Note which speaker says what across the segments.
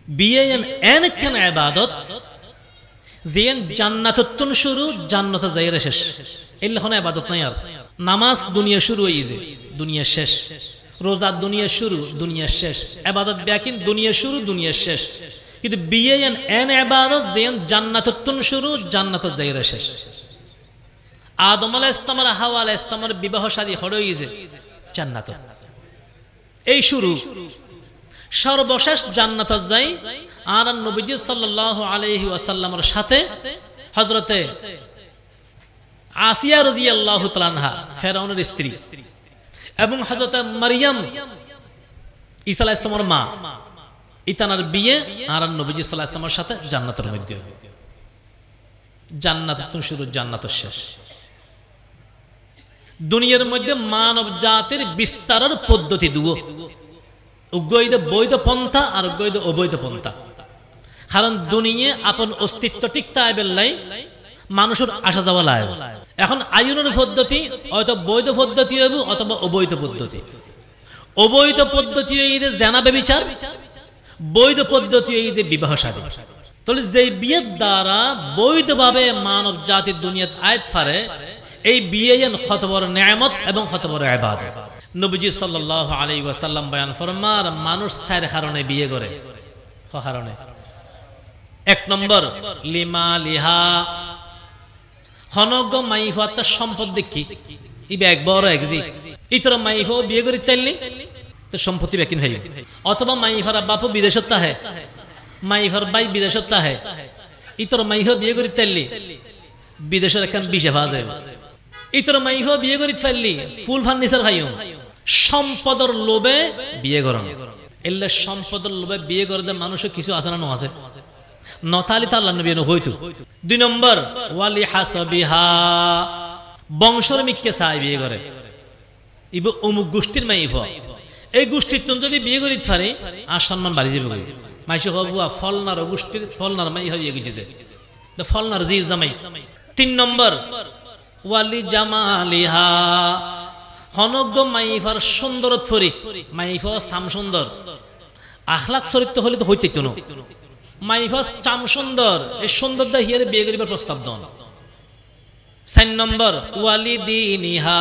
Speaker 1: বিয়ে এন কেন ইবাদত যেন জান্নাতুন শুরু জান্নাতে যাইরা শেষ এলে কোনো ইবাদত নাই। আর নামাজ দুনিয়া শুরু হইছে দুনিয়া শেষ, রোজা দুনিয়া শুরু দুনিয়া শেষ, ইবাদত ব্যাকিন দুনিয়া শুরু দুনিয়া শেষ। কিন্তু বিয়ে এন ইবাদত যেন জান্নাতুন শুরু জান্নাতে যাইরা শেষ। আদম আলাইহিস সালাম আর হাওয়া আলাইহিস সালামের বিবাহ শাদী হইছে জান্নাত, এই শুরু সর্বশেষ জান্নাতে যাই। আর নবীজি সাল্লাল্লাহু আলাইহি ওয়াসাল্লামের সাথে হযরতে আসিয়া রাদিয়াল্লাহু তাআলা আনহা ফেরাউনের স্ত্রী এবং হযরতে মারইয়াম ঈসা আলাইহিস সালামের মা, ইতানার বিয়ে আর নবীজি সাল্লাল্লাহু আলাইহি ওয়াসাল্লামের সাথে জান্নাতের মধ্যে। জান্নাতুন শুরু জান্নাতের শেষ। দুনিয়ার মধ্যে মানব জাতির বিস্তারের পদ্ধতি দুটো, উগ্রইদ বৈধ পন্থা আর উগ্রইদ অবৈধ পন্থা। কারণ দুনিয়া আপন অস্তিত্ব টিকতে আইবেলাই মানুষের আসা যাওয়া লাই। এখন আইনের পদ্ধতি হয়তো বৈধ পদ্ধতি হইব অথবা অবৈধ পদ্ধতি। অবৈধ পদ্ধতি এই যে জানা বেবিচার, বৈধ পদ্ধতি এই যে বিবাহ শাদী। তাহলে যে বিয়ের দ্বারা বৈধভাবে মানব জাতির দুনিয়াত আয়াত ফারে, এই বিয়ে কত বড় নিয়ামত এবং কত বড় ইবাদত। নবীজি সাল্লাল্লাহু আলাইহি ওয়াসাল্লাম বয়ান ফরমার মানুষ চার কারণে বিয়ে করে। কারণে এক নম্বর লিমা লিহা হনগ মাইফাত সম্পদ দেখি ইবে এক বড় একজি ইতর মাইফা বিয়ে করে তাইলি তো সম্পত্তি বেকিন হই, অথবা মাইফার বাপু বিদেশত তাহে, মাইফার ভাই বিদেশত তাহে, ইতর মাইফা বিয়ে করে তাইলি বিদেশের একখান বিষে ভাজ যায়। ইতর মাইফা বিয়ে করে ফেললি ফুল ফার্নিচার খাইও। সম্পদের লোভে বিয়ে করন, এলে সম্পদের লোভে বিয়ে করে দে মানুষের কিছু আছে না আছে নতালি তো আল্লাহ নবী হইতো। দুই নম্বর ওয়ালি হাসাবিহা বংশর মিককে চাই বিয়ে করে। ইব অমুক গোষ্ঠীর মাইফা, এই গোষ্ঠীর তুমি যদি বিয়ে করি পারে আর সম্মান বাড়ি যাবে। মাইসে হবুয়া ফলনার গোষ্ঠীর ফলনার মাই হয়ে গেছে ফলনার জি জামাই। তিন নম্বর ওয়ালি জামালিহা হনগ্য মাইফার সুন্দর থরি, মাইফা চাম সুন্দর, আখলাক চরিত্র হলে তো হইতে না। মাইফা চাম সুন্দর, এই সুন্দর দা হিয়ারে বিয়ে করিবার প্রস্তাব দন। ৪ নম্বর ওয়ালি দিনিহা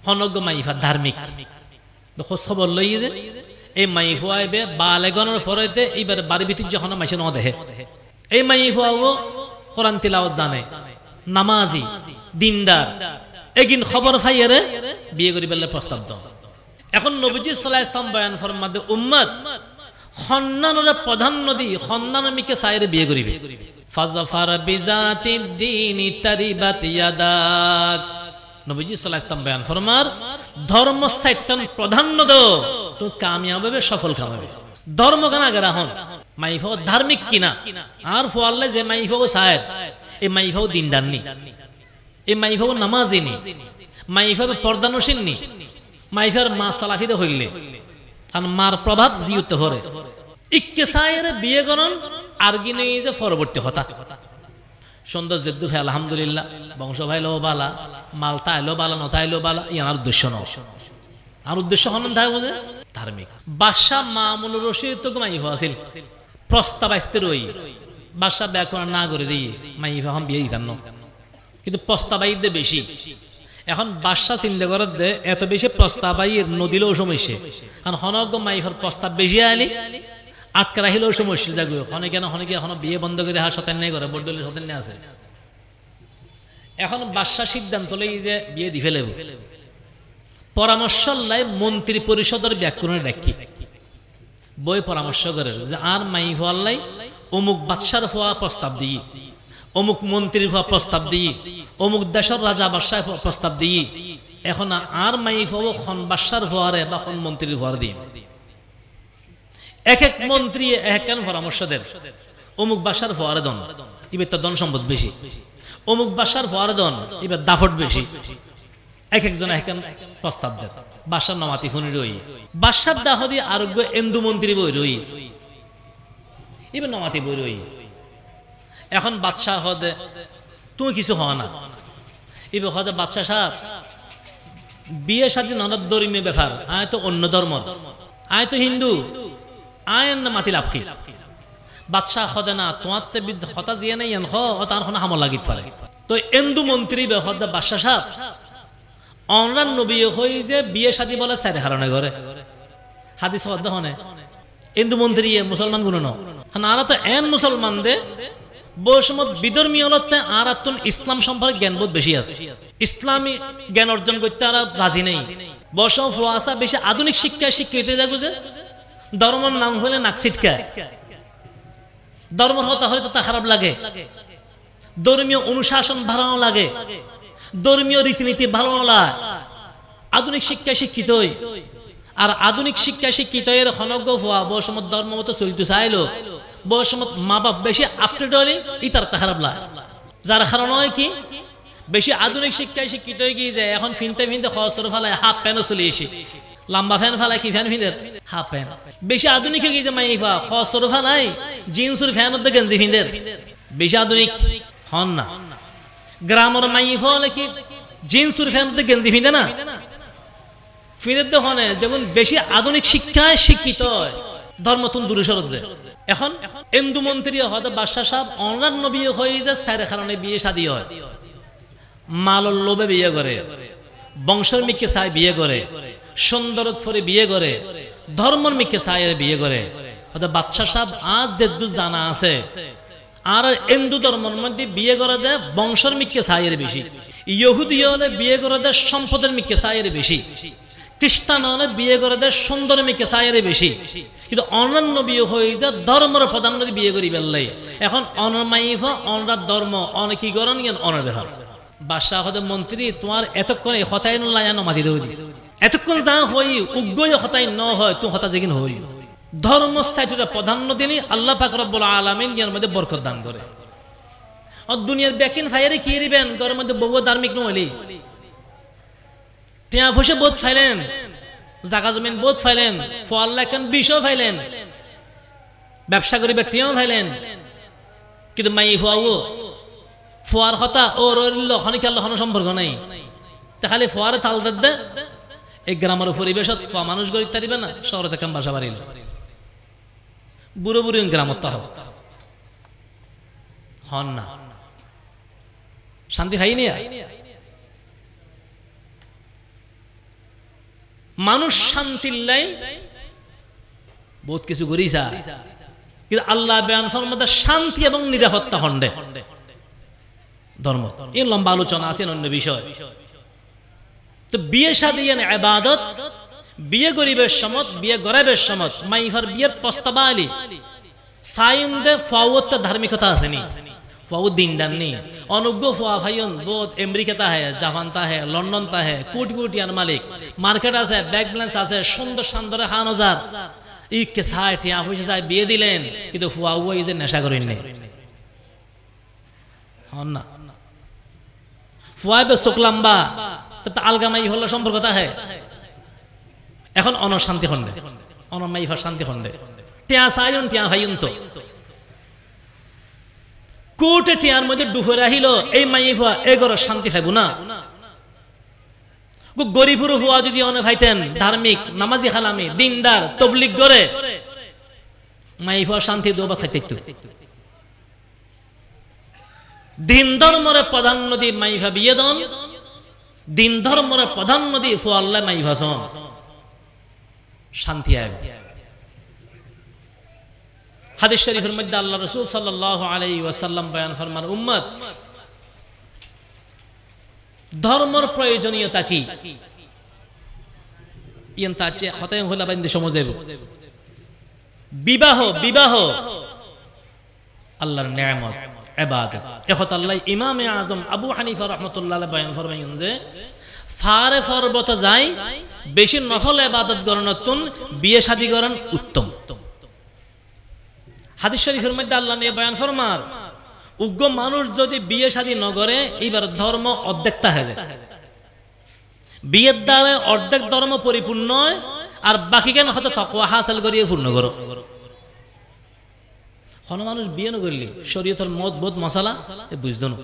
Speaker 1: হনগ্য মাইফা ধার্মিক। খোঁজ খবর লই যে এই মাইফা আইবে বালেগনের ফরইতে এইবার বাড়ি ভিতর যখন মাইসে ন দেখে, এই মাইফাও কোরআন তিলাওয়াত জানে, নামাজি দিনদার, এগিন খবর ফাইয়ারে বিয়ে করি বললে প্রস্তাব দাও। এখন নবীজি সাল্লাল্লাহু আলাইহি ওয়াসাল্লাম বয়ান ফরমাতে উম্মত খন্নানের প্রাধান্য দি খন্নানের মিকে সাইরে বিয়ে করিবে। ফাজফার বিজাতিদ দীনি তারিবাত ইয়াদাক। নবীজি সাল্লাল্লাহু আলাইহি ওয়াসাল্লাম বয়ান ফরমার ধর্ম সাইটান প্রাধান্য দাও তো কামিয়াব হবে, সফল কামাবে। ধর্ম গানা গরা হন মাইফা ধার্মিক কিনা আর ফোয়াল্লে যে মাইফা সাহেব এই মাইফাও দিনদার নি, এই মাইফাও নামাজি নি, মাইফাবে পর্দানসীন নি, মাইফার মা সালাফিদে হইলে কারণ মার প্রভাব জিউতে হরে ইক্কে সাইরে বিয়ে করন আর গিনে যে পরবর্তী হতা সুন্দর জেদ্দু ভাই আলহামদুলিল্লাহ বংশ ভাইলো বালা মাল তাইলো বালা নতাইলো বালা ইয়ার উদ্দেশ্য ন। আর উদ্দেশ্য হন থাকে বুঝে ধার্মিক। বাদশাহ মামুনুর রশিদ তো মাইফা আছিল, প্রস্তাব আসতে রই বাদশাহ ব্যাকরণ না করে দিয়ে মাইফা হম বিয়ে দিতাম না, কিন্তু প্রস্তাবাইতে বেশি। এখন বাদশাহ চিন্তা করে দে এত বেশি প্রস্তাবাইয়ের নদীলেও সমস্যা, কারণ হনজ্ঞ মাইফার প্রস্তাব বেশি আলি আটকা রাখিলেও সমস্যা যাগো হনে কেন হনে কি এখন বিয়ে বন্ধ করে হা সতেন নেই করে বর্ডলে সতেন নে আছে। এখন বাদশাহ সিদ্ধান্ত লই যে বিয়ে দি ফেলেব। পরামর্শ লাই মন্ত্রী পরিষদের ব্যাকরণে ডাকি বই পরামর্শ করে যে আর মাইফা আল্লাই অমুক বাদশার হওয়া প্রস্তাব দিই, অমুক মন্ত্রীর হওয়া প্রস্তাব দিই, অমুক দেশের রাজা বাদশাহ প্রস্তাব দিই। এখন আর মাইফা খন বাদশার হওয়ারে বা খন মন্ত্রীর হওয়ার দিই। এক এক মন্ত্রী এক কেন পরামর্শ দেন অমুক বাদশার হওয়ারে দন এবার তো ধন সম্পদ বেশি, অমুক বাদশার হওয়ারে দন এবার দাফট বেশি। এক একজন এক প্রস্তাব দেন। বাদশার নামাতি ফোনে রই বাদশার দাহদি আরোগ্য এন্দু মন্ত্রী বই রই এবার নামাতি বই রই। এখন বাদশাহ হদে তুমি কিছু হওয়া না, এবার হদে বাদশাহ সাহেব বিয়ে সাথে নানা ধর্মীয় ব্যাপার, আয় তো অন্য ধর্ম, আয় তো হিন্দু, আইন মাতি লাভ কি বাদশাহ খজে না তোমার হতা জিয়ে নাই এন তার হামল লাগিত পারে তো এন্দু মন্ত্রী বেহদ বাদশাহ সাহেব অনরান নবী হই যে বিয়ে শাদী বলে সাইডে হারানো ঘরে হাদিস হদ হনে এন্দু মন্ত্রী মুসলমান গুলো না তো এন মুসলমান দে বসমত বিধর্মীয়তে আর আত্মন ইসলাম সম্পর্কে জ্ঞান বোধ বেশি আছে ইসলামী জ্ঞান অর্জন করতে আর রাজি নেই বসম ফুয়াশা বেশি আধুনিক শিক্ষায় শিক্ষিত যাবো যে ধর্মের নাম হলে নাক ছিটকায় ধর্মের হতা হলে তো তা খারাপ লাগে ধর্মীয় অনুশাসন ভালো লাগে ধর্মীয় রীতিনীতি ভালো লাগে আধুনিক শিক্ষায় শিক্ষিত আর আধুনিক শিক্ষায় শিক্ষিত এর হনজ্ঞ হওয়া বসমত ধর্ম মতো চলতে চাইলো বসমত মা বাপ বেশি আফটার ডলি ইতার তা খারাপ লাগে যার কারণ হয় কি বেশি আধুনিক শিক্ষায় শিক্ষিত হয়ে গিয়ে যায় এখন ফিনতে ফিনতে খসর ফেলায় হাফ প্যান্টও চলে এসে লম্বা ফ্যান ফেলায় কি ফ্যান ফিনের হাফ প্যান্ট বেশি আধুনিক হয়ে গিয়েছে মাইফা খসর ফেলায় জিন্সুর ফ্যান হতে গেঞ্জি ফিনের বেশি আধুনিক হন না গ্রামের মাইফা হলে কি জিন্সুর ফ্যান হতে গেঞ্জি ফিনে না ফিনের তো হনে যেমন বেশি আধুনিক শিক্ষায় শিক্ষিত ধর্ম তুন দূরে সরদ দেয় এখন এন্দু মন্ত্রী হয়তো বাদশাহ সাহেব অনলাইন নবী হয়ে যায় সাইরে কারণে বিয়ে শাদী হয় মালর লোভে বিয়ে করে বংশের মিকে চাই বিয়ে করে সুন্দরত্বরে বিয়ে করে ধর্মর মিকে চাইয়ের বিয়ে করে হয়তো বাদশাহ সাহেব আজ যেদু জানা আছে আর হিন্দু ধর্মের মধ্যে বিয়ে করে দেয় বংশের মিকে চাইয়ের বেশি ইহুদি হলে বিয়ে করে দেয় সম্পদের মিকে চাইয়ের বেশি খ্রিস্টান হলে বিয়ে করে দেয় সুন্দর মিকে চাইয়ের বেশি কিন্তু অনন্য বিয়ে হয়ে যায় ধর্মের প্রধান বিয়ে করি বেললাই এখন অনমাইফ অনরার ধর্ম অনেকই গরণ জ্ঞান অনের ব্যাপার বাদশাহ হতে মন্ত্রী তোমার এতক্ষণ হতাই নমাদি রোদি এতক্ষণ যা হই উগ্রই হতাই ন হয় তুমি হতা যেদিন হই ধর্ম সাইটুটা প্রাধান্য দিনি আল্লাহ পাক রব্বুল আলামিন এর মধ্যে বরকত দান করে আর দুনিয়ার ব্যাকিন ফায়ারে কি দিবেন ঘরের মধ্যে বহু ধার্মিক নহলি টিয়া ফসে বোধ ফাইলেন জায়গা জমিন বোধ ফাইলেন ফল এখন বিষও ফাইলেন ব্যবসা করি ব্যক্তিও ফাইলেন কিন্তু মাই ফুয়াও ফুয়ার কথা ও রইল খানিক আল্লাহ সম্পর্ক নাই তা খালি ফুয়ারে তাল দে এই গ্রামের পরিবেশত ফুয়া মানুষ গড়ি তারিবে না শহরে থেকে বাসা বাড়িল বুড়ো বুড়ি গ্রামত হোক হন না শান্তি খাইনি মানুষ শান্তির লাই বহুত কিছু করিছা কিন্তু আল্লাহ বেয়ান ফরমাতে শান্তি এবং নিরাপত্তা হন্ডে ধর্ম এই লম্বা আলোচনা আছে অন্য বিষয় তো বিয়ে শাদী ইবাদত বিয়ে গরিবের সমত বিয়ে গরিবের সমত মাইফার বিয়ের প্রস্তাব আলি সাইম দে ফাওয়াত ধার্মিকতা আসেনি ফাওয়াত দিনদার নেই অনুজ্ঞ ফুয়া ভাইয়ন বহুত আমেরিকাতা है জাপানতা है লন্ডনতা है কোটি কোটি আর মালিক মার্কেট আছে ব্যাংক ব্যালেন্স আছে সুন্দর সুন্দর হাজার ই কে সাইটি আফিসে যায় বিয়ে দিলেন কিন্তু ফুয়া ওই যে নেশা করেন নেই হন না ফুয়া বে শুকলাম্বা তো আলগামাই হলো সম্পর্কতা है এখন অনশান্তি খন্ডে অনমাইফা শান্তি খন্ডে টিয়া সাইন টিয়া ভাইয়ন তো কোটে টিয়ার মধ্যে ডুবে রাহিল এই মাইফা এগর শান্তি খাইব না গরিবুর হুয়া যদি অনে ভাইতেন ধার্মিক নামাজি হালামি দিনদার তবলিগ করে মাইফা শান্তি দোবা খাইতে দিন ধর্মরে প্রাধান্য দি মাইফা বিয়ে দন দিন ধর্মরে প্রাধান্য দি ফু আল্লাহ মাইফা সন শান্তি আয় হাদিস শরীফের মধ্যে আল্লাহ রাসূল সাল্লাল্লাহু আলাইহি ওয়াসাল্লাম বয়ান ফরমান উম্মত ধর্মের প্রয়োজনীয়তা কি ইয়ান তাচে খতায় হলা বাইন্দে সমঝেব বিবাহ বিবাহ আল্লাহর নিয়ামত ইবাদত এখত আল্লাহ ইমামে আজম আবু হানিফা রাহমাতুল্লাহ আলাইহি বয়ান ফরমায়েন যে ফারে পর্বত যায় বেশি নফল ইবাদত গণনতুন বিয়ে শাদী করেন উত্তম হাদিস শরীফের মধ্যে আল্লাহ নিয়ে বয়ান ফরমার উগ্র মানুষ যদি বিয়ে শাদী ন করে এবার ধর্ম অর্ধেকটা হয়ে যায় বিয়ের দ্বারা অর্ধেক ধর্ম পরিপূর্ণ আর বাকি কেন হয়তো তাকওয়া হাসিল করিয়ে পূর্ণ করো কোন মানুষ বিয়ে ন করলি শরীয়তের মত বোধ মশালা বুঝতো না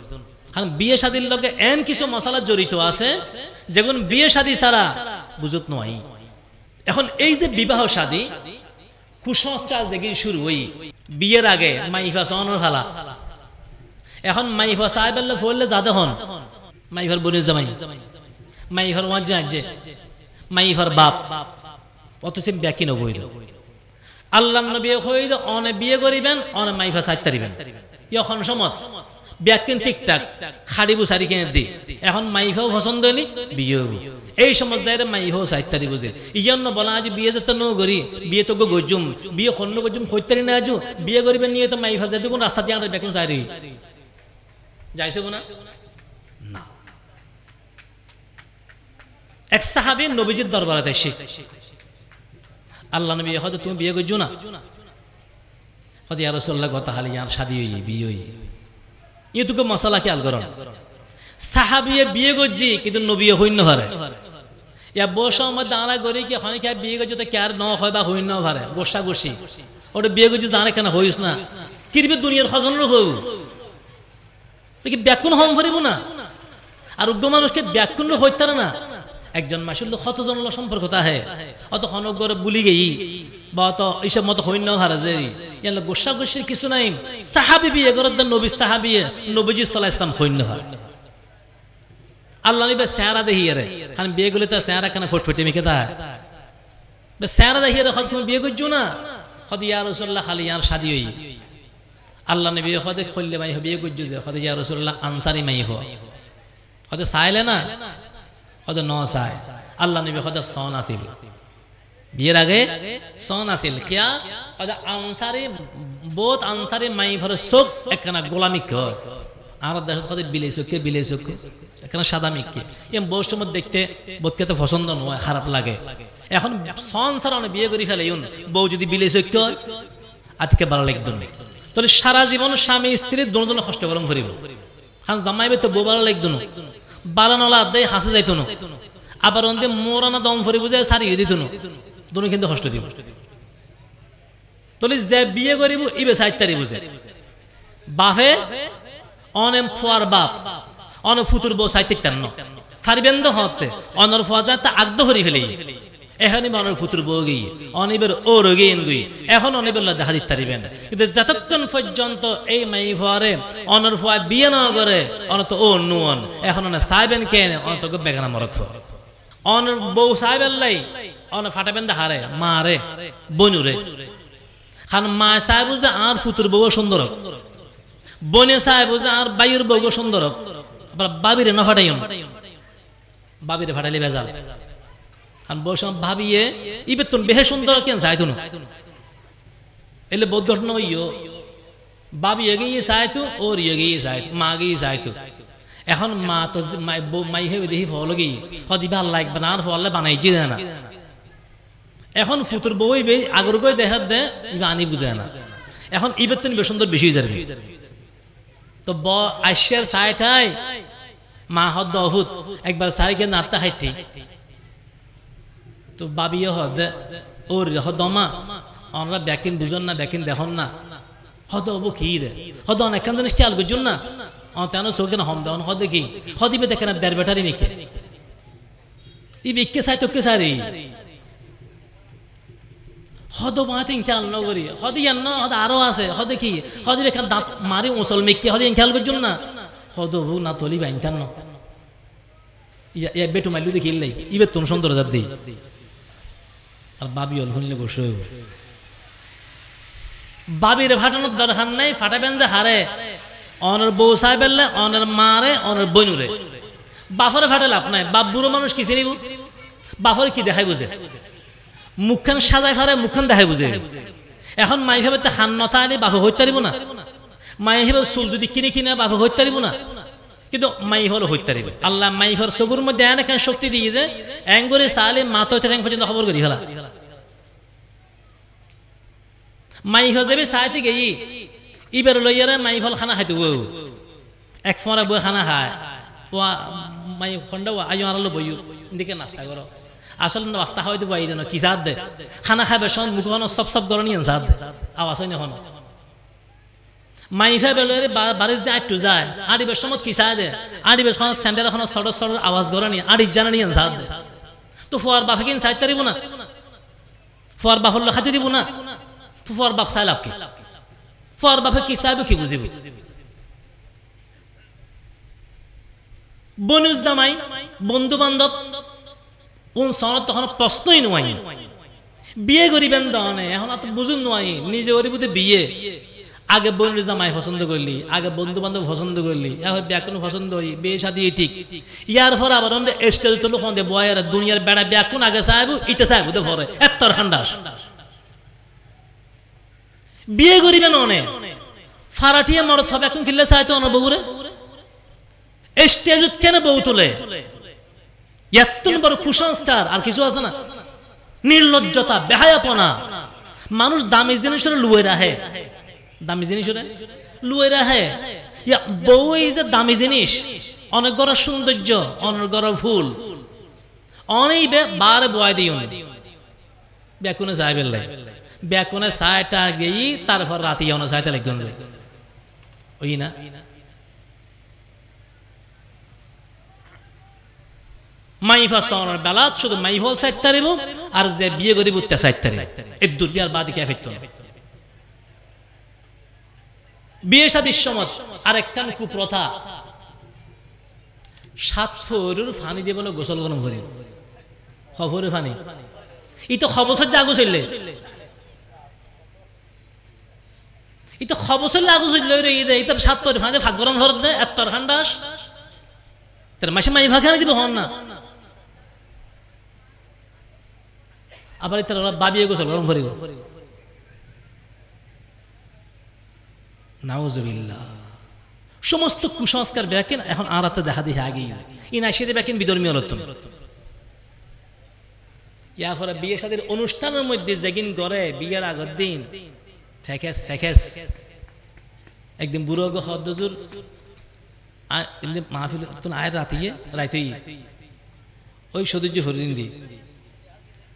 Speaker 1: কারণ বিয়ে শাদীর লগে এন কিছু মশালা জড়িত আছে যেমন বিয়ে শাদী ছাড়া বুঝত নয় এখন এই যে বিবাহ শাদী কুসংস্কার দেখে শুরু হই বিয়ের আগে মাইফা সহনের ফালা এখন মাইফা সাহেব ফলে যাতে হন মাইফার বোনের জামাই মাইফার ওয়াজ যে মাইফার বাপ অথচ ব্যাকি নবইল আল্লাহ নবী হইল অনে বিয়ে করিবেন অনে মাইফা সাইড তারিবেন এখন সমত ব্যাকিন ঠিকঠাক খাড়ি বুসারি কিনে দি এখন মাইফাও পছন্দ হইলি বিয়ে হবি এই সময় যায় মাইফাও সাইড তারি বুঝে ইয়ন্ন বলা আজ বিয়ে যেতে নো করি বিয়ে তো গজুম বিয়ে খন্ন গজুম হইতারি না আজু বিয়ে করিবেন নিয়ে তো মাইফা যেতে কোন রাস্তা দিয়ে ব্যাকিন সাইরি যাইছে না না এক সাহাবী নবীজির দরবারে এসে আল্লাহ নবী হয়তো তুমি বিয়ে করছো না হয়তো ইয়া রাসূলুল্লাহ কথা হালি আর শাদী হই বিয়ে হই এটুকু মশলা খেয়াল করো সাহাবিয়ে বিয়ে করছি কিন্তু নবী হইন পারে ইয়া বসা আমার দাঁড়া করে কি হয় কি বিয়ে করছো তো কার ন হয় বা হইন না পারে গোসা গোসি ওটা বিয়ে করছি দাঁড়া কেন হইস না কিরবে দুনিয়ার খজন হই কি ব্যাকুন হম ভরিব না আর উগ্র মানুষকে ব্যাকুন হইতারে না একজন মাসুল কতজন সম্পর্ক তাহে অত খনগর বুলি গেই বা অত এইসব মতো হইন হারা যে ইয়াল গোসা গোসির কিছু নাই সাহাবী বিয়ে করার নবী সাহাবী নবীজি সাল্লাল্লাহু আলাইহি ওয়াসাল্লাম হইন হার আল্লাহ নবী চেহারা দেখিয়ে রে কারণ বিয়ে গুলো তো চেহারা কেন ফটফটে মিকে দা চেহারা দেখিয়ে রে তুমি বিয়ে করছো না হদ ইয়া রাসূলুল্লাহ খালি ইয়ার শাদী হই আল্লাহ নবী হদে কইলে ভাই বিয়ে করছো যে হদ ইয়া রাসূলুল্লাহ আনসারী মাই হদে চাইলে না হদ ন চাই আল্লাহ নবী হদ সন আসিল বিয়ের আগে সন আসিল কিয়া হদ আনসারী বহুত আনসারী মাই ভরে চোখ একখানা গোলামি কর আর দেশত হদে বিলে চোখ এখানে সাদা মিক্কি এম বউর সময় দেখতে বোধকে তো পছন্দ নয় খারাপ লাগে এখন সংসার বিয়ে করে ফেলে বউ যদি বিলে চোখ আজকে ভালো লাগতো তাহলে সারা জীবন স্বামী স্ত্রী দুজনে কষ্ট গরম করিব কারণ জামাইবে তো বউ ভালো লাগতো না বালানলা দেয় হাসে যাইতো না আবার অন্তে মোরানা দম ফরি বুঝে সারিয়ে দিত না দুনো কিন্তু কষ্ট দিব তাহলে যে বিয়ে করিব ইবে সাইতারি বুঝে বাপে অনেম ফুয়ার বাপ অন ফুতুর বউ সাইতে টান ফারিবেন তো হতে অনর ফুয়া তা আগদ হরি ফেলে এখানে অনর ফুতুর বউ গিয়ে অনিবের ও রোগীন গই এখন অনিবের দেখা দিতে পারিবেন কিন্তু যতক্ষণ পর্যন্ত এই মাই ফুয়ারে অনর ফুয়া বিয়ে না করে অনত ও নুন এখন অনে সাইবেন কেন অনত বেগানা মরত অনর বউ সাইবেন লাই অন ফাটাবেন দা হারে মারে বনুরে খান মা সাহেব যে আর ফুতুর বউ সুন্দর বনে সাহেব যে আর বাইর বউ সুন্দর আবার বাবিরে না ফাটাইন বাবিরে ফাটাইলে বেজাল আর বসে ভাবিয়ে ইবে তুন বেহে সুন্দর কেন চাইতো না এলে বহুত ঘটনা হইও বাবি এগিয়ে চাইতো ওর এগিয়ে চাইতো মা গিয়ে চাইতো এখন মা তো মাই হেবে দেখি ফল গিয়ে হদি ভাল লাগবে না আর ফলে বানাইছি না এখন ফুতুর বই বে আগর করে দেখা দে আনি বুঝে না এখন ইবে তুন বেশ সুন্দর বেশি যাবে তো ব আইসার সাইটাই মা হদ অহুত একবার সাইকে নাত্তা হাইটি তো বাবিয়ে হদ ওর হদমা আমরা ব্যাকিন বুঝন না ব্যাকিন দেখুন না হদ হবো কি দে হদ অনেকখান জিনিস খেয়াল করছুন না তেন চোখে না হম দেওয়ান হদে কি হদিবে দেখে না দেড় বেটারি মিকে ই বিকে চাই তোকে সারি হদ মাতিন খেয়াল নগরি হদি ন হদ আরো আছে হদে কি হদিবে দাঁত মারি মুসল মিকে হদি খেয়াল করছুন না হদ হবো না তলি বাইনতান না ইয়া বেটু মাইলু দেখি ইল্লাই ইবে তুমি সুন্দর যাত দিই আর বাবি হল শুনলে বসে বাবির ফাটানোর দরকার নাই ফাটাবেন যে হারে অনের বউ সাহেবেল্লে অনের মারে অনের বনুরে বাফরে ফাটে লাভ নাই বাপ বুড়ো মানুষ কি চিনিব বাফরে কি দেখাই বুঝে মুখখান সাজাই ফারে মুখখান দেখাই বুঝে এখন মাই ভাবে তো হান নতা আনি বাফে হইতে পারিব না মাই ভাবে চুল যদি কিনে কিনে বাফে হইতে পারিব না কিন্তু মাই হলো হইতে পারিবে আল্লাহ মাইফর চকুর মধ্যে এখানে শক্তি দিয়ে যে অ্যাঙ্গরে সালে মাথা ট্যাং পর্যন্ত খবর করি ফেলা মাইফ যাবে চাইতে গেই ইবার লইয়ারে মাইফল খানা খাইতে এক ফরা বই খানা খায় মাই খন্ডা আয়ো আনালো বইও এদিকে নাস্তা করো আসলে নাস্তা হয়তো বই দেন কি সাদ দে খানা খাবে সব মুখ সব সব গরম নিয়ে সাদ দে আওয়াজ হয় না হন মাইফা বেলরে বারিশ দিয়ে আটটু যায় আড়িবের সময় কি চায় দে আড়িবের সময় স্যান্ডেল এখন সড়ক সড়ক আওয়াজ করে নিয়ে আড়ি জানা নিয়ে সাদ দে তো ফোয়ার বাফে কিন চাইতে পারিব না ফোয়ার বাফর খাইতে দিব না ফুয়ার বাপ চাই লাভ কি? ফুয়ার বাপে কি চাইব কি বুঝিব? বনুজ জামাই বন্ধু বান্ধব কোন সনত তখন প্রশ্নই নয়। বিয়ে করিবেন দনে এখন তো বুঝুন নয়, নিজে করিব বিয়ে। আগে বনুজ জামাই পছন্দ করলি, আগে বন্ধু বান্ধব পছন্দ করলি, এখন ব্যাকুন পছন্দ হই, বিয়ে শাদী ঠিক। ইয়ার পর আবার স্টেজ তো লোক বয়ের দুনিয়ার বেড়া ব্যাকুন আগে চাইব ইতে চাইব তো পরে এত্তর খান্দাস। বিয়ে করিবেন অনে ফারাটিয়া মরত হবে এখন কিনলে চাইতো অন বউরে স্টেজত কেন বউ তোলে? এত বড় কুসংস্কার আর কিছু আছে না? নির্লজ্জতা, বেহায়াপনা। মানুষ দামি জিনিস লুয়ে রাখে, দামি জিনিস লুয়ে রাখে। বউ এই যে দামি জিনিস, অনেক গড় সৌন্দর্য, অনেক গড় ফুল, অনেক বারে বয় দিও বেকুনে চাই বেললে বেকুনে চাইটা গেই তারপর রাতি অনেক চাইতে লাগবেন ওই না। মাইফা সনের বেলা শুধু মাইফল চাইতে পারিব আর যে বিয়ে করিব তে চাইতে পারিব। এই দুনিয়ার বাদি কে ফেরত বিয়ে শাদীর সময় আরেকখান কুপ্রথা, 7 ফোরের ফানি দিয়ে বলে গোসল গরম করি। খবরের ফানি ই তো খবর জাগু চললে, ই তো খবর চললে আগু চললে রে দে ইতার 7 ফোরের ফানি ভাগ গরম ভর দে এত ঠান্ডাস তোর মাসে মাই ভাখানে দিব হন না। আবার ইতার বাবিয়ে গোসল গরম করিব। নাউজুবিল্লাহ। সমস্ত কুসংস্কার দেখেন এখন আরাতে দেখা দিয়ে আগেই ইনা সেদে দেখেন বিধর্মী অলত্তম। ইয়ারপরে বিয়ে শাদীর অনুষ্ঠানের মধ্যে যেদিন করে বিয়ের আগের দিন ফেকেস ফেকেস একদিন বুড়ো গো হদ্দজুর মাহফিল আয় রাতিয়ে রাইতেই ওই সৌন্দর্য হরিণ দি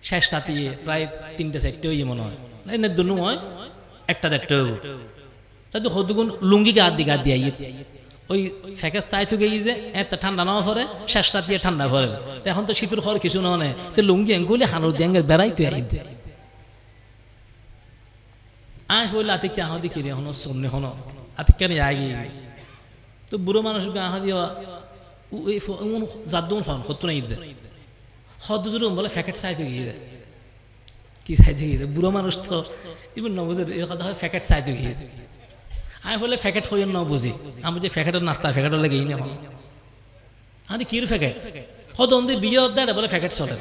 Speaker 1: শেষ রাতিয়ে প্রায় 3টে 4টে ওই মনে হয় না দুনু হয় 1টা 1টা তাই তো হদুগুন লুঙ্গি গা দিয়ে ওই ফেকেস চাই তো গেই যে এত ঠান্ডা না পরে শেষ রাতিয়ে ঠান্ডা পরে। এখন তো শীতের খর কিছু নয়, তো লুঙ্গি এঙ্গুলি হানুর দিয়ে বেড়াইতে আয় বললে আতিকে আহ দি কিরে হনো সন্নে হনো আতিক কেন আগে তো বুড়ো মানুষকে আহ দিয়া জাদ্দুন ফোন হতো না ঈদ হদ্দুর বলে ফ্যাকেট চাইতে গিয়ে কি চাইতে গিয়ে বুড়ো মানুষ তো ইভেন ন বুঝে কথা হয় ফ্যাকেট চাইতে গিয়ে আমি বলে ফ্যাকেট হয়ে ন বুঝি আমি যে ফ্যাকেটের নাস্তা ফ্যাকেটের লাগে না এখন আমি কির ফ্যাকেট হদ বিয়ে দেয় বলে ফ্যাকেট চলে।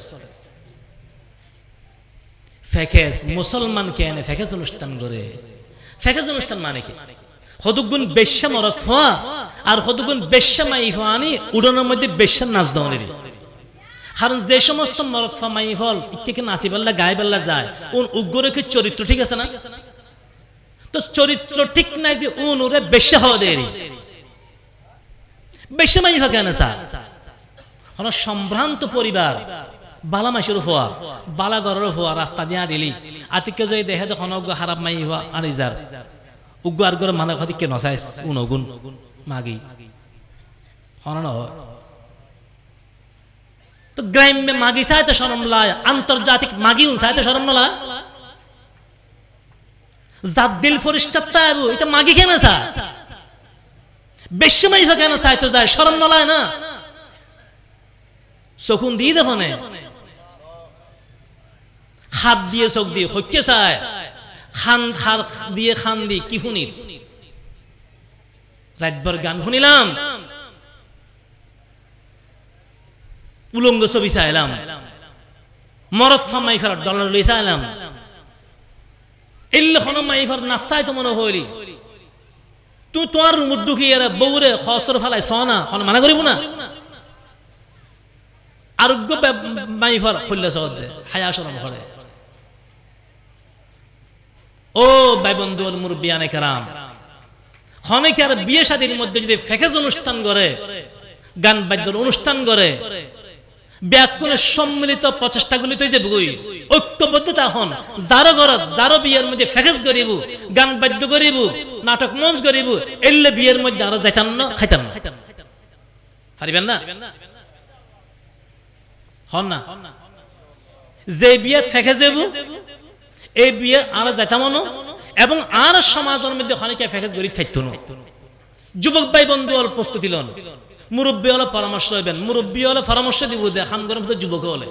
Speaker 1: ফ্যাকেস মুসলমান কেন ফ্যাকেস অনুষ্ঠান করে? ফ্যাকেস অনুষ্ঠান মানে কি? হদুগুন বেশ্যা মরত হওয়া আর হদুগুন বেশ্যা মাই হওয়ানি উড়ানোর মধ্যে বেশ্যার নাচ দনের। কারণ যে সমস্ত মরত ফা মাই ফল ইকে নাচি পাল্লা গায়ে পাল্লা যায় উন উগ্রে কি চরিত্র ঠিক আছে না? তো চরিত্র ঠিক নাই যে উন ওরে বেশ্যা হওয়া দেয় বেশ্যা মাই ফা কেন সা কোন সম্ভ্রান্ত পরিবার বালা মাসের হওয়া বালা গরের হওয়া রাস্তা দিয়া দিলি আতিকে যদি দেখে তো অনজ্ঞ হারাপ মাই হওয়া আনিজার উগ্র আর গরে মানে খাতিকে নচাইস উনগুন মাগি হন তো গ্রাম্য মাগি চাইতে শরম লায়, আন্তর্জাতিক মাগি চাইতে শরম নলায়। যার দিল পরিষ্কার তাইব এটা মাগি কেন চায়? বেশি মাইফা কেন চাইতে যায়? শরম নলায় না? চকুন দিয়ে দেখো নে হাত দিয়ে চোখ দিয়ে হইকে চায় খান খার দিয়ে খান দি কি শুনির রাতভর গান শুনিলাম উলঙ্গ ছবি চাইলাম মরদ মাইফার ডলার লই চাইলাম এলে কোনো মাইফার নাস্তায় তো মনে হইলি তুই তোমার রুমুর দুঃখী এরা বউরে খসর ফেলায় সনা কোনো মানা করিব না। আরোগ্য মাইফার খুললে সহ দে হায়া শরম করে। ও ভাই বন্ধু মুরব্বিয়ানে কেরাম অনেকে আর বিয়ে শাদীর মধ্যে যদি ফেকেজ অনুষ্ঠান করে গান বাদ্যর অনুষ্ঠান করে ব্যাকুলের সম্মিলিত প্রচেষ্টাগুলি তো যে বই ঐক্যবদ্ধতা হন যারো ঘরত যারো বিয়ের মধ্যে ফেকেজ করিব গান বাদ্য করিব নাটক মঞ্চ করিব এলে বিয়ের মধ্যে আরো যাইতাম না খাইতাম না পারিবেন না হন না যে বিয়ে ফেকে যাব এই বিয়ে আর যাইতাম না এবং আর সমাজের মধ্যে খানিকা ফেকেজ গরি থাকতো না যুবক ভাই বন্ধু হল প্রস্তুতি লন মুরব্বী হলে পরামর্শ হইবেন মুরব্বী হলে পরামর্শ দিব দে খাম গরম যুবক হলে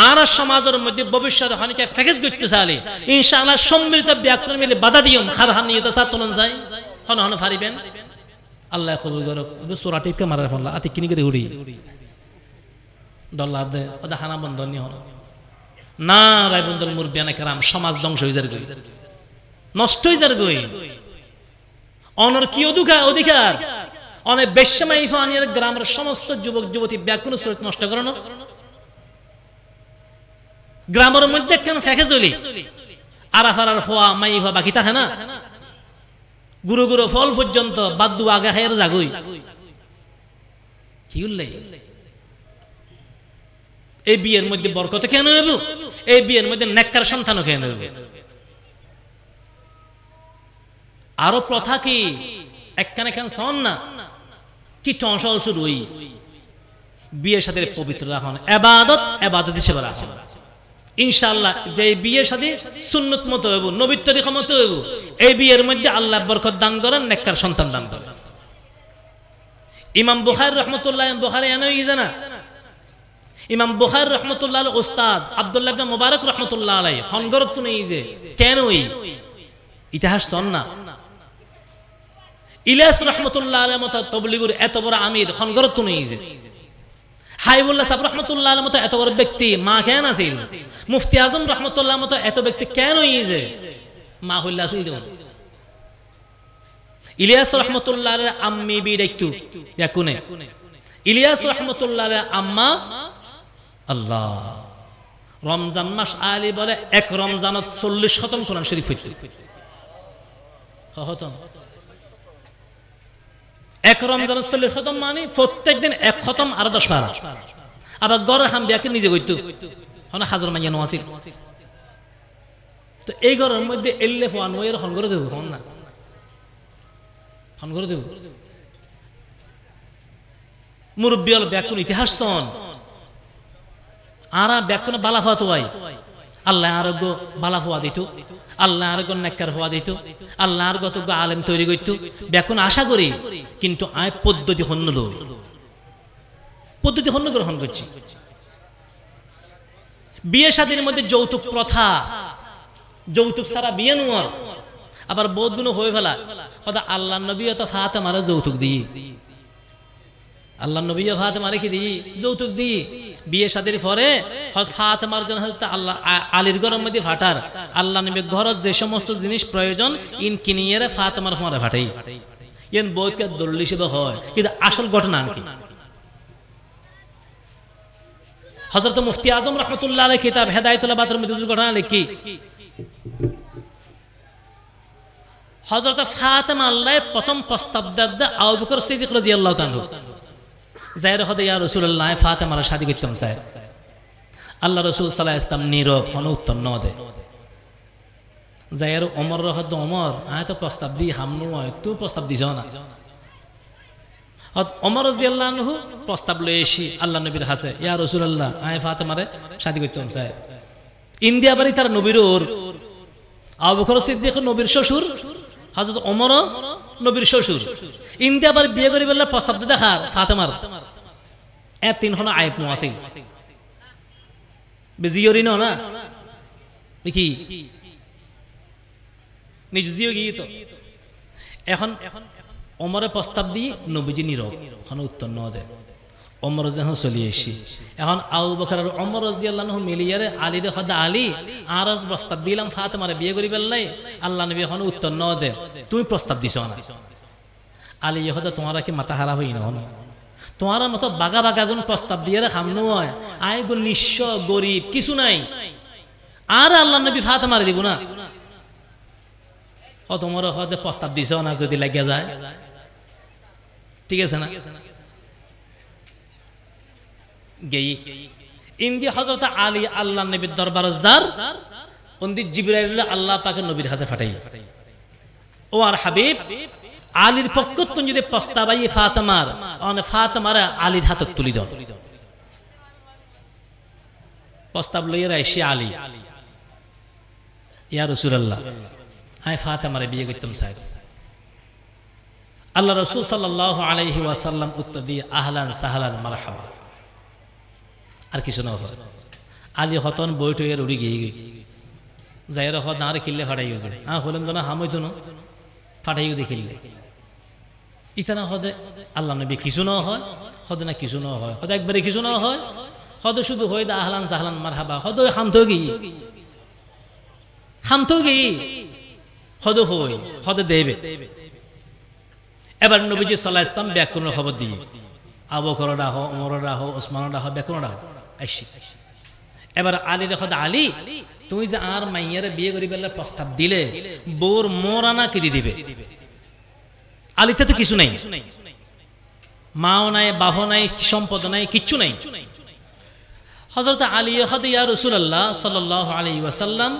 Speaker 1: আর সমাজের মধ্যে ভবিষ্যতে খানিকা ফেকেজ করতে চাইলে ইনশাআল্লাহ সম্মিলিত ব্যাকরণ মিলে বাধা দিয়ম খারহান নিয়ে তো সাতলন যায় হন হন ফারিবেন আল্লাহ কবুল করুক সূরা টিপকে মারার ফল আতি কিনি করে উড়ি ডল্লা দে ওদা খানা বন্ধ নি হন না ভাই বন্ধুর মুরব্বিয়ানে کرام সমাজ ধ্বংস হয়ে যার গই নষ্ট হয়ে যার গই অনর কি অধিকার অনেক বেশ্যমাই ফানিয়ার গ্রামের সমস্ত যুবক যুবতী ব্যাকরণ সুরত নষ্ট করানো গ্রামের মধ্যে কেন ফেকে চলি আরাফারার ফোয়া মাইফা বাকি থাকে না গুরু গুরু ফল পর্যন্ত বাদ্দু আগা খাইয়ের জাগুই কি উল্লেখ এই বিয়ের মধ্যে বরকত কেন হইব এই বিয়ের মধ্যে নেককার সন্তানও কেন হইব আরো প্রথা কি একখানে কেন শোন না কি টনসল শুরু হই বিয়ের সাথে পবিত্র রাখুন এবাদত হিসেবে রাখুন ইনশাআল্লাহ যে বিয়ের সাথে সুন্নত মতো হইব নবীর তরিকা মতো হইব এই বিয়ের মধ্যে আল্লাহ বরকত দান করেন নেককার সন্তান দান করেন ইমাম বুখারী রাহমাতুল্লাহ বুখারী এনে জানা ইমাম বুখারী রাহমাতুল্লাহ উস্তাদ আব্দুল্লাহ ইবনে মুবারক রাহমাতুল্লাহ আলাইহি হনগরত নেই যে কেন ওই ইতিহাস শোন না ইলিয়াস রাহমাতুল্লাহ আলাইহির মতো তাবলীগের এত বড় আমির হনগরত নেই যে হাইবুল্লাহ সাহেব রাহমাতুল্লাহ আলাইহির মতো এত বড় ব্যক্তি মা কেন আছিল মুফতি আজম রাহমাতুল্লাহর মতো এত ব্যক্তি কেন ওই যে মা হইলা আছিল ইলিয়াস রাহমাতুল্লাহ আলাইহির আম্মি বি ডাকতু ইয়াকুনে ইলিয়াস রাহমাতুল্লাহ আলাইহির আম্মা আল্লাহ রমজান মাস আলী বলে এক রমজানত 40 খতম কোরআন শরীফ হইতো খতম এক রমজানত 40 খতম মানে প্রত্যেক দিন এক খতম আর 10 পারা আবার গরে হাম বিয়াকে নিজে কইতো হনা হাজার মাইয়া নো আছিল তো এই ঘরের মধ্যে এল্লে ফোয়ান ওয়ের হন করে দেব হন না হন করে দেব মুরব্বী হল ব্যাকুন ইতিহাস শোন আরা ব্যাকুন বালা হওয়া তো ভাই আল্লাহ আরোগ্য বালা হওয়া দিত আল্লাহ আরোগ্য নেককার হওয়া দিত আল্লাহ আরোগ্য তো আলেম তৈরি করত ব্যাকুন আশা করি কিন্তু আয় পদ্ধতি হন্নল পদ্ধতি হন্য গ্রহণ করছি বিয়ে শাদীর মধ্যে যৌতুক প্রথা যৌতুক ছাড়া বিয়ে নোয়ার আবার বহুত গুণ হয়ে ফেলা কথা আল্লাহ নবী তো ফাতেমারে যৌতুক দিই আল্লাহ নবী ফাতেমারে কি দিই যৌতুক দিই বিয়ে শাদীর পরে ফাতেমার জন্য আল্লাহ আলীর ঘরের মধ্যে ফাটার আল্লাহ নবী ঘরত যে সমস্ত জিনিস প্রয়োজন ইন কিনিয়ে ফাতেমার ফোয়ারে ফাটাই ইন বউকে দলিল হিসেবে হয় কিন্তু আসল ঘটনা কি হযরত মুফতি আজম রাহমাতুল্লাহ আলাইহি কিতাব হেদায়েতুল বাতের মধ্যে ঘটনা লিখি হযরত ফাতেমা আল্লাহ প্রথম প্রস্তাব দেন আবু বকর সিদ্দিক রাদিয়াল্লাহু তাআলা যায়ের হদে ইয়া রাসূলুল্লাহ ফাতেমার শাদী করতাম স্যার আল্লাহ রাসূল সাল্লাল্লাহু আলাইহি ওয়াসাল্লাম নীরব কোনো উত্তর ন দেয় যায়ের ওমর রহদ ওমর আয় তো প্রস্তাব দি হামনু হয় তুই প্রস্তাব দিছ না ওমর রাদিয়াল্লাহু আনহু প্রস্তাব লয়ে এসি আল্লাহ নবীর কাছে ইয়া রাসূলুল্লাহ আয় ফাতেমারে শাদী করতাম স্যার ইন্ডিয়া বাড়ি তার নবীর ওর আবু বকর সিদ্দিক নবীর শ্বশুর হযরত ওমর নবীর শ্বশুর ইন্ডিয়া বাড়ি বিয়ে করি বললে প্রস্তাব দেখার ফাতেমার এ তিন হন আইব নো আছিল বেজিয়রি না কি নিজ জিও গিয়ে তো এখন ওমরে প্রস্তাব দিয়ে নবীজি নীরব কোনো উত্তর ন দেয় ওমর যখন চলি এসি এখন আবু বকর আর ওমর রাদিয়াল্লাহু আনহু মিলিয়ারে আলীর হদা আলী আর প্রস্তাব দিলাম ফাতেমারে বিয়ে করি বেলাই আল্লাহ নবী এখন উত্তর ন দে তুই প্রস্তাব দিছ না আলী হদা তোমারা কি মাথা হারা হই না তোমার মতো বাগা বাগা গুণ প্রস্তাব দিয়ে খামনু হয় আয় গুণ নিঃস্ব গরিব কিছু নাই আর আল্লাহ নবী ফাতেমারে দিব না ও তোমার হদে প্রস্তাব দিছ না যদি লাগিয়া যায় ঠিক আছে না গেই ইন্দি হযরত আলী আল্লাহ নবীর দরবার জার উন্দি জিবরাইল আল্লাহ পাকের নবীর কাছে পাঠাই ও আর হাবিব আলীর পক্ষ থেকে যদি প্রস্তাব আই ফাতেমার অন ফাতেমার আলীর হাতে তুলি দাও প্রস্তাব লইয়া রাইছি আলী ইয়া রাসূলুল্লাহ আমি ফাতেমারে বিয়ে করতাম চাই। আল্লাহ রাসূল সাল্লাল্লাহু আলাইহি ওয়াসাল্লাম উত্তর দিয়ে আহলান সাহলান মারহাবা। আর কিছু না হয়। আলী হতন বইটইয়ের উড়ি গিয়ে যাইরা হদ না কিল্লে ফাটাইও যে হলাম তো না হামইতো না ফাটাইও দেখিলে ইতানা হদে আল্লাহ নবী কিছু না হয়, হদে না কিছু না হয়, হদে একবারে কিছু না হয়, হদে শুধু হয় দা আহলান সাহলান মারহাবা, হদে হামতো গিয়ে হদে হই হদে দেবে। এবার নবীজি সাল্লাল্লাহু আলাইহি ওয়াসাল্লাম ব্যাকরণের খবর দিয়ে আবু বকর রাহ, ওমর রাহ, ওসমান রাহ, ব্যাকরণ রাহ আইসি। এবার আলী রে হদে আলী তুই যে আর মাইয়ারে বিয়ে করি বেলা প্রস্তাব দিলে বোর মোরানা কি দিবে? আলীতে তো কিছু নাই, মাও নাই, বাবা নাই, সম্পদ নাই, কিচ্ছু নাই। হযরত আলী হদে ইয়া রাসূলুল্লাহ সাল্লাল্লাহু আলাইহি ওয়াসাল্লাম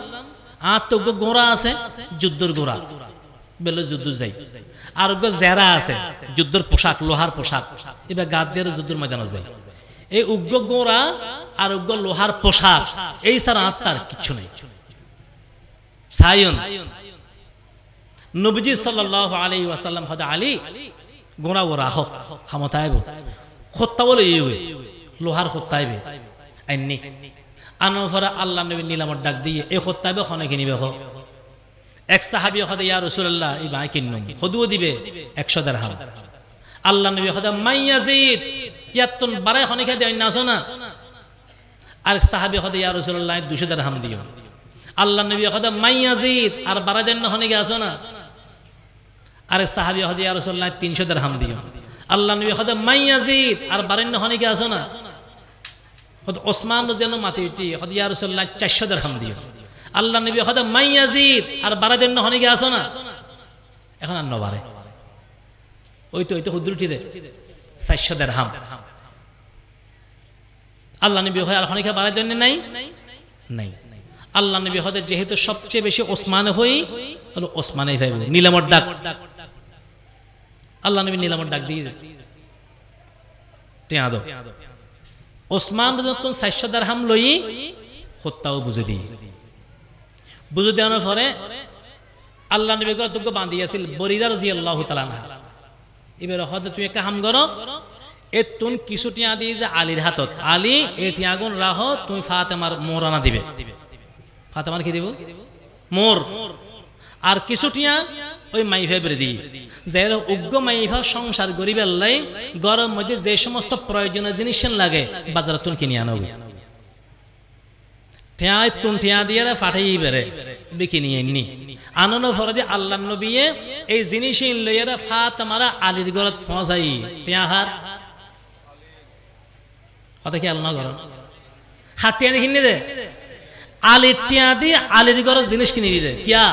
Speaker 1: আর তো গোরা আছে যুদ্ধের গোরা বেলে যুদ্ধ যাই, আর জেরা আছে যুদ্ধের পোশাক, লোহার পোশাক, এবার গাদ দিয়ে যুদ্ধের ময়দানে যায়। এই উগ্র গোরা আর উগ্র লোহার পোশাক এই ছাড়া আত্মার কিচ্ছু নেই। সায়ন নবীজি সাল্লাল্লাহু আলাইহি ওয়াসাল্লাম হদে আলী গোরা ও রাহ ক্ষমতায়ব হত্যা বলে লোহার হত্যাইবে আইনি আনোফরা আল্লাহ নবী নিলামত ডাক দিয়ে এই হত্যাইবে খনে কিনিবে হ। এক সাহাবী হদে ইয়া রাসূলুল্লাহ এই ভাই কিন্নুম হদুও দিবে 100 দিরহাম। আল্লাহ নবী হদে মাইয়াজিদ ইয়াতুন বারাই খনে খাই দেয় না শোনা। আর সাহাবী হদে ইয়া রাসূলুল্লাহ 200 দিরহাম দিও। আল্লাহ নবী হদে মাইয়াজিদ আর বারাই দেন না খনে গে আসো না। আর সাহাবী হদে ইয়া রাসূলুল্লাহ 300 দিরহাম দিও। আল্লাহ নবী হদে মাইয়াজিদ আর বারাই না খনে গে আসো না। হদ ওসমান রাদিয়াল্লাহু মাতিটি হদে ইয়া রাসূলুল্লাহ 400 দিরহাম দিও। আল্লাহ নবী হদে মাইয়াজিদ আর বারাই দেন না খনে গে আসো না। এখন আর নবারে ওই তো হুদরুটি দে 400 দিরহাম। আল্লাহ নবী হয় আর খনিকা বাড়াই দেন নাই নাই। আল্লাহ নবী হদে যেহেতু সবচেয়ে বেশি ওসমান হই হলো ওসমানেই যাইব নিলামত ডাক। আল্লাহ নবী নিলামত ডাক দিয়ে টিয়া দাও ওসমান যখন 400 দিরহাম লই হত্যাও বুঝে দিই। বুঝে দেওয়ার পরে আল্লাহ নবী তোকে বাঁধিয়াছিল বরিরা রাদিয়াল্লাহু তাআলা আনহা। এবার হদে তুই একটা হাম করো এতুন কিছু টিয়া দিয়ে যে আলীর হাতত আলী এ টিয়াগুন রাহ তুমি ফাতেমার মোরানা দিবে। ফাতেমার কি দিব? মোর। আর কিছু টিয়া ওই মাইফা বেরে দিই যে উগ্র মাইফা সংসার গরিবের লাই গরম মধ্যে যে সমস্ত প্রয়োজনীয় জিনিস লাগে বাজারে তুন কিনে আনবে। টিয়া তুন টিয়া দিয়ে ফাটাই বেড়ে বিকিনি এমনি আনন্দ ফরদে আল্লাহ নবী এই জিনিস লইয়ারা ফাতেমারা আলীর ঘরত পৌঁছাই টিয়া হার কথা কি আল্লাহ ঘর হাটিয়া কিনে দে আলীর টিয়া দিয়ে আলীর ঘরের জিনিস কিনে দিয়ে কিয়া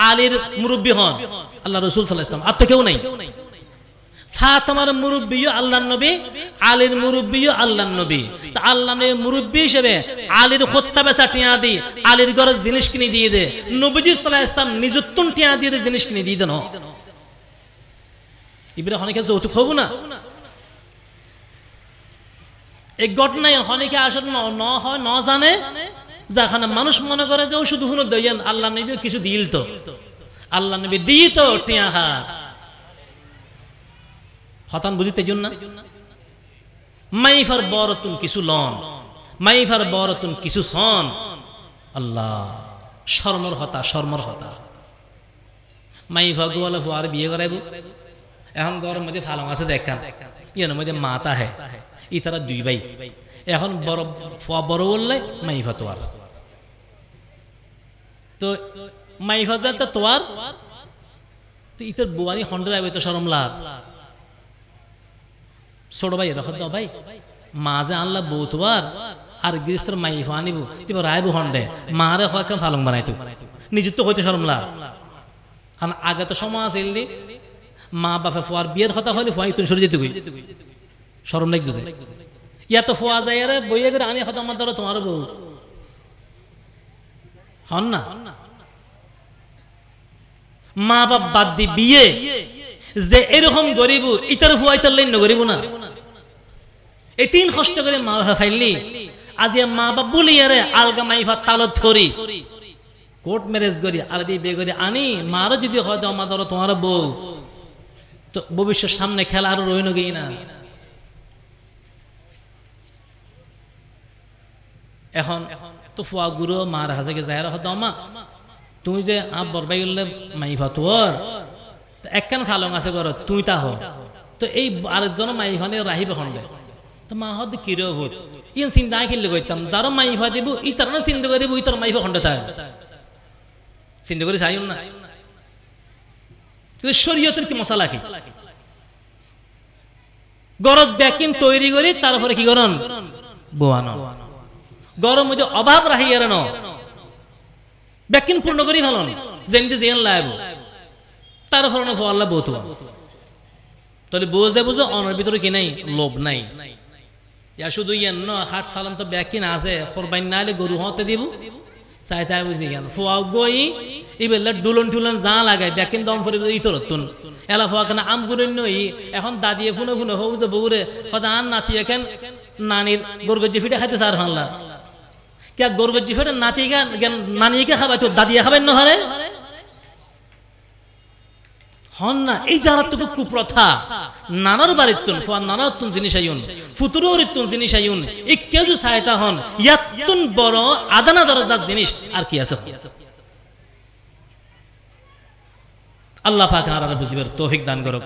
Speaker 1: আলীর মুরব্বী হন আল্লাহ রাসূল সাল্লাল্লাহু আলাইহি ওয়াসাল্লাম আর তো কেউ নাই। ফাতেমার মুরব্বিও আল্লাহর নবী, আলীর মুরব্বিও আল্লাহর নবী। তো আল্লাহ নবী মুরব্বি হিসেবে আলীর হত্যা বেচা টিয়া দি আলীর ঘরের জিনিস কিনে দিয়ে দে। নবীজি সাল্লাল্লাহু আলাইহি ওয়াসাল্লাম নিজুত্তুন টিয়া দিয়ে জিনিস কিনে দিয়ে দেন। ইবরা অনেকে যৌতুক হবো না এই ঘটনায় অনেকে আসলে ন হয় ন জানে যেখানে মানুষ মনে করে যে ও শুধু হুনো দেন আল্লাহ নবী কিছু দিল তো আল্লাহ নবী দিই তো টিয়া হার হতান বুঝিতে জন্য মাইফার বরতুন কিছু লন মাইফার বরতুন কিছু সন আল্লাহ শর্মর হতা মাইফা গোয়ালে ফুয়ার বিয়ে করাইব। এখন গরম মধ্যে ফালং আছে দেখান ইয়ার মধ্যে মাতা হে ই তারা দুই ভাই এখন বড় ফুয়া বড় বললে মাইফা তোয়ার তো মাইফা যাতে তোয়ার তো ইতার বুয়ানি হন্ডরা আইবে তো শরম লাভ ছোট ভাই রাখ দাও ভাই মাঝে আনলা বউতবার আর গৃহস্থর মাইফা আনিব তুই রায়বু হন্ডে মারে হয় কেন ফালং বানাইতো নিজের তো হইতে শরম লাভ। কারণ আগে তো সময় আছে মা বাপে ফুয়ার বিয়ের কথা হলে ফুয়াই তুমি সরে যেতে গই শরম লাগতো ইয়া তো ফুয়া যায় রে বইয়ে করে আনি হতো আমার ধরো তোমার বউ হন না মা বাপ বাদ দি বিয়ে যে এরকম গরিব ইতার ফুয়াই তার লাইন গরিব না এই তিন কষ্ট করে মা বাবা ফাইলি আজ মা বাপ বলি আরে আলগা মাইফা তালত ধরি কোর্ট ম্যারেজ করি আর দিয়ে বিয়ে করি আনি মারও যদি হয়তো আমার ধরো তোমার বউ তো ভবিষ্যৎ সামনে খেলা আরো রইল গিয়ে না। এখন তো ফুয়া গুরু মার হাজে গে যায় হয়তো আমা তুই যে বরবাই উল্লে মাইফা তোর একখান ফালং আছে ঘর তুই তা হ তো এই আরেকজন মাইফানে রাহিবে খন্ডে তো মা হদ কিরে ভূত ইন চিন্তা খেললে করতাম যারা মাইফা দিব ই তার না চিন্তা করে দিব ই তোর মাইফা খন্ডে থাকে চিন্তা করে চাই না শরীয়তের কি মশলা কি গরত ব্যাকিন তৈরি করি তারপরে কি করন বোয়ানো গরম মধ্যে অভাব রাহি এরানো ব্যাকিন পূর্ণ করি ভালো যেমনি যেন লাইব তারপরে না আল্লাহ বউতো তাহলে বুঝে বুঝো অনার ভিতরে কি নাই লোভ নাই ইয়া শুধু ইয়েন ন হাট ফালাম তো ব্যাকিন আছে ফরবাইন না হলে গরু হতে দিব চাইতে বুঝি কেন ফুয়া গই ইবেলা ডুলন টুলন যা লাগাই ব্যাকিন দম ফরি ইতরতুন এলা ফুয়া কেন আম গুরেন নই এখন দাদিয়ে ফুনে ফুনে হবু যে বউরে কথা আন নাতি এখন নানির গরগজি ফিটে খাইতে চার ফানলা কে গরগজি ফিটে নাতি গান নানিকে খাবাই তো দাদিয়ে খাবেন না হারে হন না এই যারা তো কুপ্রথা নানার বাড়িতুন ফুয়া নানাতুন জিনিস আইউন ফুতুরুরিতুন জিনিস আইউন এই কেজু সায়তা হন ইয়াতুন বড় আদানা দরজার জিনিস আর কি আছে আল্লাহ পাক আর বুঝিবার তৌফিক দান করুক।